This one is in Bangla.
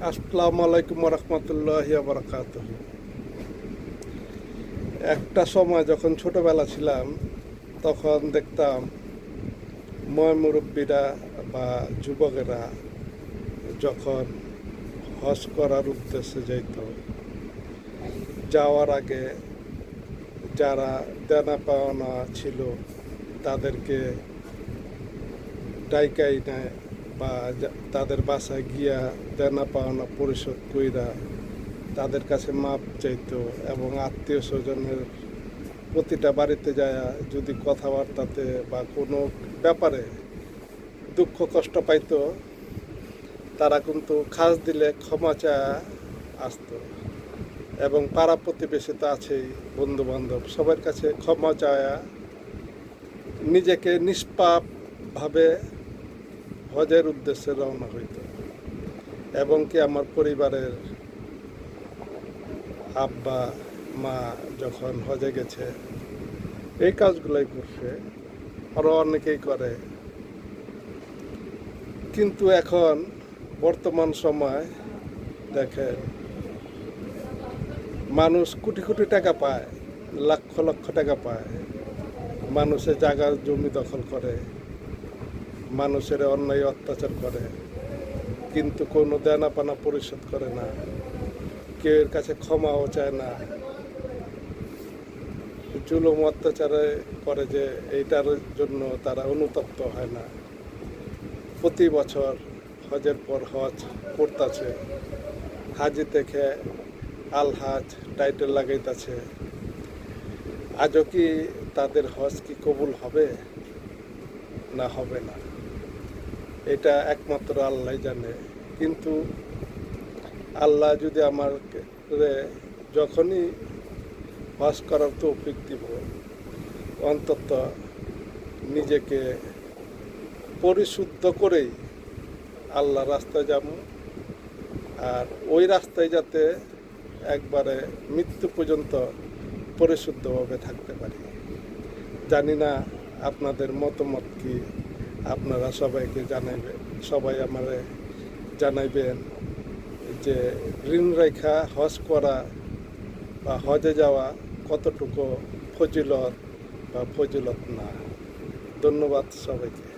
আসসালামু আলাইকুম রহমতুল্লাহি বারাকাতুহু। একটা সময় যখন ছোটবেলা ছিলাম তখন দেখতাম মুরব্বীরা বা যুবকেরা যখন হজ করার উদ্দেশ্যে যেত, যাওয়ার আগে যারা দেনা পাওনা ছিল তাদেরকে ডাইকাই নেয় বা তাদের বাসায় গিয়া দেনা পাওনা পরিশোধ কইরা তাদের কাছে মাপ চাইতো এবং আত্মীয় স্বজনের প্রতিটা বাড়িতে যায় যদি কথাবার্তাতে বা কোনো ব্যাপারে দুঃখ কষ্ট পাইতো, তারা কিন্তু খাস দিলে ক্ষমা চায়া আসতো। এবং পাড়া প্রতিবেশী তো আছেই, বন্ধু বান্ধব সবার কাছে ক্ষমা চায়া নিজেকে নিষ্পাপভাবে হজের উদ্দেশ্যে রওনা হইত। এবং কি আমার পরিবারের আব্বা মা যখন হজে গেছে এই কাজগুলোই করছে, আরও অনেকেই করে। কিন্তু এখন বর্তমান সময় দেখেন, মানুষ কোটি কোটি টাকা পায়, লক্ষ লক্ষ টাকা পায়, মানুষের জায়গা জমি দখল করে, মানুষের অন্যায় অত্যাচার করে, কিন্তু কোনো দেনা পানা পরিশোধ করে না, কেউ এর কাছে ক্ষমাও চায় না, জুলুম অত্যাচারে করে যে এইটার জন্য তারা অনুতপ্ত হয় না। প্রতি বছর হজের পর হজ করতেছে, হাজি থেকে আলহাজ টাইটেল লাগাইতেছে। আজও কি তাদের হজ কি কবুল হবে না হবে না, এটা একমাত্র আল্লাহ জানে। কিন্তু আল্লাহ যদি আমার যখনই হজ করার তৌফিক দিব, অন্তত নিজেকে পরিশুদ্ধ করেই আল্লাহ রাস্তায় যাব, আর ওই রাস্তায় যাতে একবারে মৃত্যু পর্যন্ত পরিশুদ্ধভাবে থাকতে পারি। জানি না আপনাদের মতামত কি, আপনারা সবাইকে জানাইবেন, সবাই আমারে জানাইবেন যে ঋণ রেখা হজ করা বা হজে যাওয়া কতটুকু ফজিলত বা ফজিলত না। ধন্যবাদ সবাইকে।